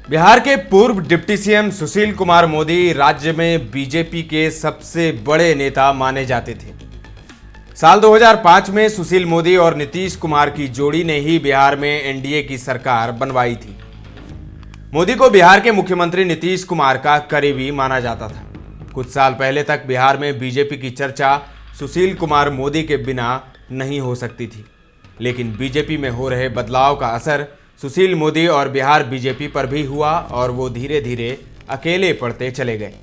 बिहार के पूर्व deputy CM Sushil Kumar Modi राज्य में बीजेपी के सबसे बड़े नेता माने जाते थे। साल 2005 में सुशील मोदी और नीतीश कुमार की जोड़ी ने ही बिहार में एनडीए की सरकार बनवाई थी। मोदी को बिहार के मुख्यमंत्री नीतीश कुमार का करीबी माना जाता था। कुछ साल पहले तक बिहार में बीजेपी की चर्चा सुशील कुमार मोदी के बिना नहीं हो सकती थी, लेकिन बीजेपी में हो रहे बदलाव का असर सुशील मोदी और बिहार बीजेपी पर भी हुआ और वो धीरे धीरे अकेले पड़ते चले गए।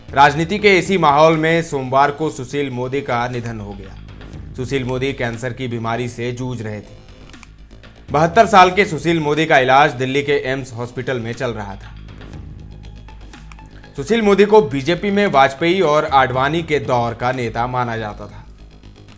राजनीति के इसी माहौल में सोमवार को सुशील मोदी का निधन हो गया। सुशील मोदी कैंसर की बीमारी से जूझ रहे थे। 72 साल के सुशील मोदी का इलाज दिल्ली के एम्स हॉस्पिटल में चल रहा था। सुशील मोदी को बीजेपी में वाजपेयी और आडवाणी के दौर का नेता माना जाता था।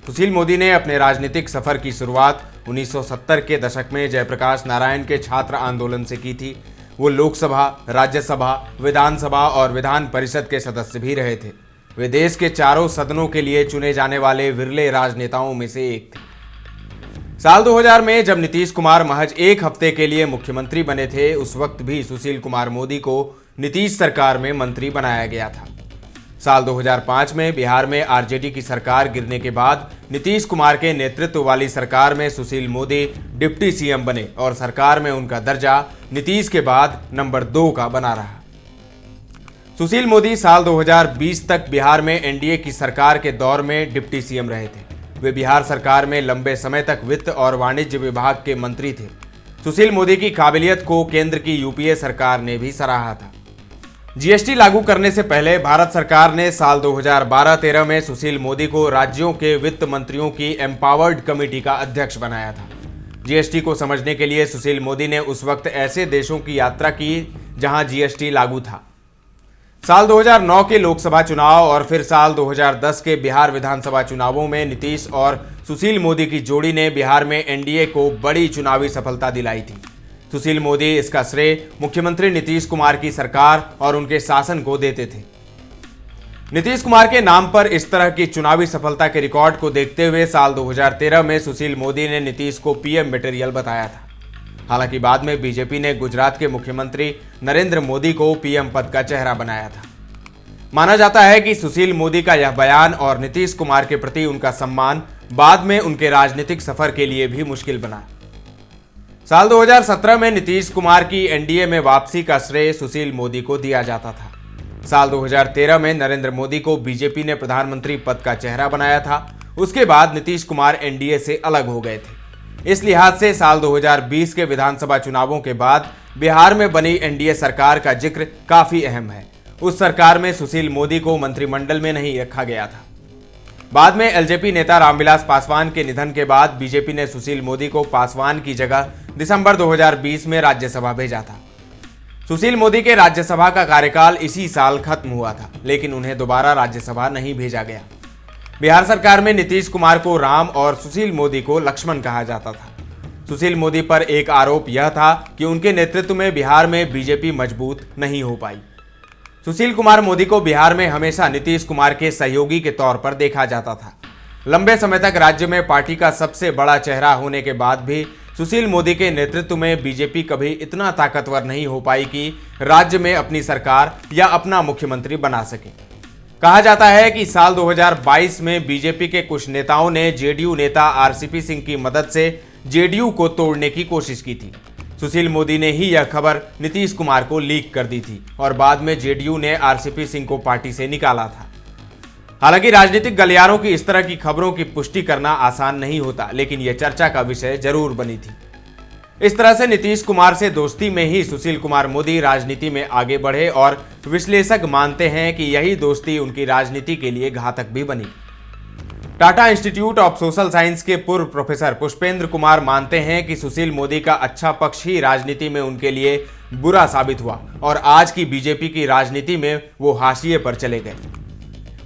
सुशील मोदी ने अपने राजनीतिक सफर की शुरुआत 1970 के दशक में जयप्रकाश नारायण के छात्र आंदोलन से की थी। वो लोकसभा, राज्यसभा, विधानसभा और विधान परिषद के सदस्य भी रहे थे। वे देश के चारों सदनों के लिए चुने जाने वाले विरले राजनेताओं में से एक थे। साल 2000 में जब नीतीश कुमार महज एक हफ्ते के लिए मुख्यमंत्री बने थे, उस वक्त भी सुशील कुमार मोदी को नीतीश सरकार में मंत्री बनाया गया था। साल 2005 में बिहार में आरजेडी की सरकार गिरने के बाद नीतीश कुमार के नेतृत्व वाली सरकार में सुशील मोदी डिप्टी सीएम बने और सरकार में उनका दर्जा नीतीश के बाद नंबर 2 का बना रहा। सुशील मोदी साल 2020 तक बिहार में एनडीए की सरकार के दौर में डिप्टी सीएम रहे थे। वे बिहार सरकार में लंबे समय तक वित्त और वाणिज्य विभाग के मंत्री थे। सुशील मोदी की काबिलियत को केंद्र की यूपीए सरकार ने भी सराहा था। जीएसटी लागू करने से पहले भारत सरकार ने साल 2012-13 में सुशील मोदी को राज्यों के वित्त मंत्रियों की एम्पावर्ड कमेटी का अध्यक्ष बनाया था। जीएसटी को समझने के लिए सुशील मोदी ने उस वक्त ऐसे देशों की यात्रा की जहां जीएसटी लागू था। साल 2009 के लोकसभा चुनाव और फिर साल 2010 के बिहार विधानसभा चुनावों में नीतीश और सुशील मोदी की जोड़ी ने बिहार में एनडीए को बड़ी चुनावी सफलता दिलाई थी। सुशील मोदी इसका श्रेय मुख्यमंत्री नीतीश कुमार की सरकार और उनके शासन को देते थे। नीतीश कुमार के नाम पर इस तरह की चुनावी सफलता के रिकॉर्ड को देखते हुए साल 2013 में सुशील मोदी ने नीतीश को पीएम मटेरियल बताया था। हालांकि बाद में बीजेपी ने गुजरात के मुख्यमंत्री नरेंद्र मोदी को पीएम पद का चेहरा बनाया था। माना जाता है कि सुशील मोदी का यह बयान और नीतीश कुमार के प्रति उनका सम्मान बाद में उनके राजनीतिक सफर के लिए भी मुश्किल बना। साल 2017 में नीतीश कुमार की एनडीए में वापसी का श्रेय सुशील मोदी को दिया जाता था। साल 2013 में नरेंद्र मोदी को बीजेपी ने प्रधानमंत्री पद का चेहरा बनाया था। उसके बाद नीतीश कुमार एनडीए से अलग हो गए थे। इस लिहाज से साल 2020 के विधानसभा चुनावों के बाद बिहार में बनी एनडीए सरकार का जिक्र काफी अहम है। उस सरकार में सुशील मोदी को मंत्रिमंडल में नहीं रखा गया था। बाद में एलजेपी नेता रामविलास पासवान के निधन के बाद बीजेपी ने सुशील मोदी को पासवान की जगह दिसंबर 2020 में राज्यसभा भेजा था। सुशील मोदी के राज्यसभा का कार्यकाल इसी साल खत्म हुआ था, लेकिन उन्हें दोबारा राज्यसभा नहीं भेजा गया। बिहार सरकार में नीतीश कुमार को राम और सुशील मोदी को लक्ष्मण कहा जाता था। सुशील मोदी पर एक आरोप यह था कि उनके नेतृत्व में बिहार में बीजेपी मजबूत नहीं हो पाई। सुशील कुमार मोदी को बिहार में हमेशा नीतीश कुमार के सहयोगी के तौर पर देखा जाता था। लंबे समय तक राज्य में पार्टी का सबसे बड़ा चेहरा होने के बाद भी सुशील मोदी के नेतृत्व में बीजेपी कभी इतना ताकतवर नहीं हो पाई कि राज्य में अपनी सरकार या अपना मुख्यमंत्री बना सके। कहा जाता है कि साल 2022 में बीजेपी के कुछ नेताओं ने जेडीयू नेता आरसीपी सिंह की मदद से जेडीयू को तोड़ने की कोशिश की थी। सुशील मोदी ने ही यह खबर नीतीश कुमार को लीक कर दी थी और बाद में जेडीयू ने आरसीपी सिंह को पार्टी से निकाला था। हालांकि राजनीतिक गलियारों की इस तरह की खबरों की पुष्टि करना आसान नहीं होता, लेकिन यह चर्चा का विषय जरूर बनी थी। इस तरह से नीतीश कुमार से दोस्ती में ही सुशील कुमार मोदी राजनीति में आगे बढ़े और विश्लेषक मानते हैं कि यही दोस्ती उनकी राजनीति के लिए घातक भी बनी। Tata institute of social science के पूर्व प्रोफेसर पुष्पेंद्र कुमार मानते हैं कि सुशील मोदी का अच्छा पक्ष ही राजनीति में उनके लिए बुरा साबित हुआ और आज की बीजेपी की राजनीति में वो हाशिए पर चले गए।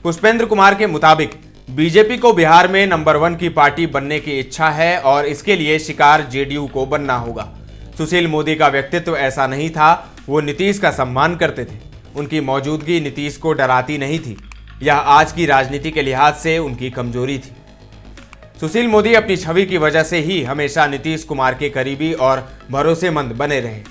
पुष्पेंद्र कुमार के मुताबिक बीजेपी को बिहार में नंबर 1 की पार्टी बनने की इच्छा है और इसके लिए शिकार जेडीयू को बनना होगा। सुशील मोदी का व्यक्तित्व ऐसा नहीं था। वो नीतीश का सम्मान करते थे। उनकी मौजूदगी नीतीश को डराती नहीं थी। यह आज की राजनीति के लिहाज से उनकी कमजोरी थी। सुशील मोदी अपनी छवि की वजह से ही हमेशा नीतीश कुमार के करीबी और भरोसेमंद बने रहे।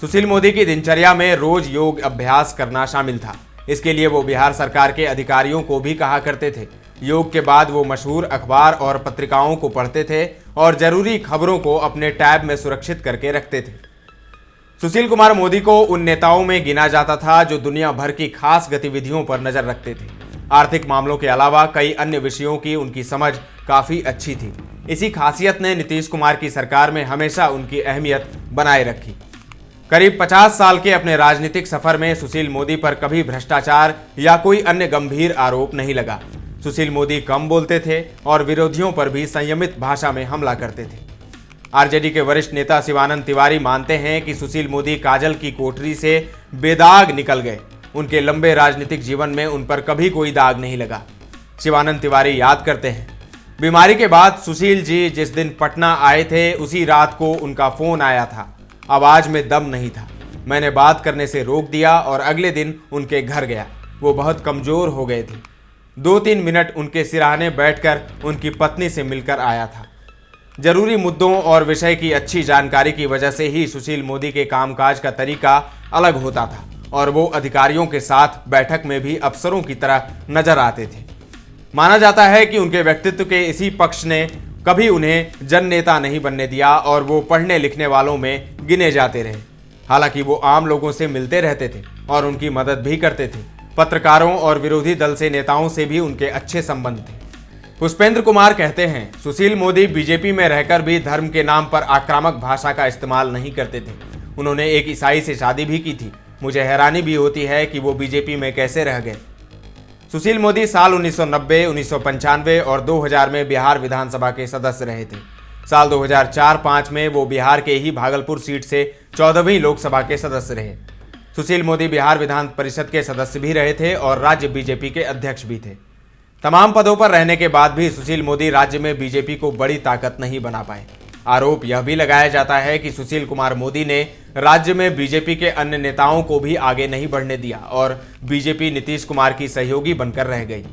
सुशील मोदी की दिनचर्या में रोज योग अभ्यास करना शामिल था। इसके लिए वो बिहार सरकार के अधिकारियों को भी कहा करते थे। योग के बाद वो मशहूर अखबार और पत्रिकाओं को पढ़ते थे और जरूरी खबरों को अपने टैब में सुरक्षित करके रखते थे। सुशील कुमार मोदी को उन नेताओं में गिना जाता था जो दुनिया भर की खास गतिविधियों पर नजर रखते थे। आर्थिक मामलों के अलावा कई अन्य विषयों की उनकी समझ काफी अच्छी थी। इसी खासियत ने नीतीश कुमार की सरकार में हमेशा उनकी अहमियत बनाए रखी। करीब 50 साल के अपने राजनीतिक सफर में सुशील मोदी पर कभी भ्रष्टाचार या कोई अन्य गंभीर आरोप नहीं लगा। सुशील मोदी कम बोलते थे और विरोधियों पर भी संयमित भाषा में हमला करते थे। आरजेडी के वरिष्ठ नेता शिवानंद तिवारी मानते हैं कि सुशील मोदी काजल की कोठरी से बेदाग निकल गए। उनके लंबे राजनीतिक जीवन में उन पर कभी कोई दाग नहीं लगा। शिवानंद तिवारी याद करते हैं, बीमारी के बाद सुशील जी जिस दिन पटना आए थे उसी रात को उनका फोन आया था। आवाज में दम नहीं था। मैंने बात करने से रोक दिया और अगले दिन उनके घर गया। वो बहुत कमजोर हो गए थे। 2-3 मिनट उनके सिरहाने बैठकर उनकी पत्नी से मिलकर आया था। जरूरी मुद्दों और विषय की अच्छी जानकारी की वजह से ही सुशील मोदी के कामकाज का तरीका अलग होता था और वो अधिकारियों के साथ बैठक में भी अफसरों की तरह नजर आते थे। माना जाता है कि उनके व्यक्तित्व के इसी पक्ष ने कभी उन्हें जन नेता नहीं बनने दिया और वो पढ़ने लिखने वालों में गिने जाते रहे। हालांकि वो आम लोगों से मिलते रहते थे और उनकी मदद भी करते थे। पत्रकारों और विरोधी दल से नेताओं से भी उनके अच्छे संबंध थे। पुष्पेंद्र कुमार कहते हैं, सुशील मोदी बीजेपी में रहकर भी धर्म के नाम पर आक्रामक भाषा का इस्तेमाल नहीं करते थे। उन्होंने एक ईसाई से शादी भी की थी। मुझे हैरानी भी होती है कि वो बीजेपी में कैसे रह गए। सुशील मोदी साल 1990, 1995 और 2000 में बिहार विधानसभा के सदस्य रहे थे। साल 2004-05 में वो बिहार के ही भागलपुर सीट से 14वीं लोकसभा के सदस्य रहे। सुशील मोदी बिहार विधान परिषद के सदस्य भी रहे थे और राज्य बीजेपी के अध्यक्ष भी थे। तमाम पदों पर रहने के बाद भी सुशील मोदी राज्य में बीजेपी को बड़ी ताकत नहीं बना पाए। आरोप यह भी लगाया जाता है कि सुशील कुमार मोदी ने राज्य में बीजेपी के अन्य नेताओं को भी आगे नहीं बढ़ने दिया और बीजेपी नीतीश कुमार की सहयोगी बनकर रह गई।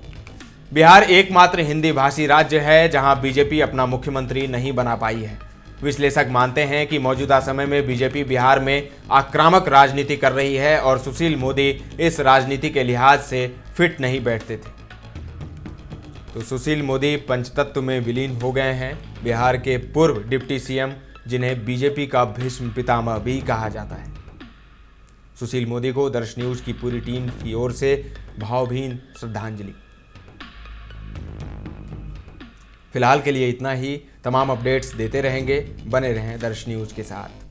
बिहार एकमात्र हिंदी भाषी राज्य है जहां बीजेपी अपना मुख्यमंत्री नहीं बना पाई है। विश्लेषक मानते हैं कि मौजूदा समय में बीजेपी बिहार में आक्रामक राजनीति कर रही है और सुशील मोदी इस राजनीति के लिहाज से फिट नहीं बैठते थे। तो सुशील मोदी पंचतत्व में विलीन हो गए हैं। बिहार के पूर्व डिप्टी सीएम जिन्हें बीजेपी का भीष्म पितामह भी कहा जाता है। सुशील मोदी को दर्श न्यूज की पूरी टीम की ओर से भावभीनी श्रद्धांजलि। फिलहाल के लिए इतना ही। तमाम अपडेट्स देते रहेंगे। बने रहें दर्श न्यूज के साथ।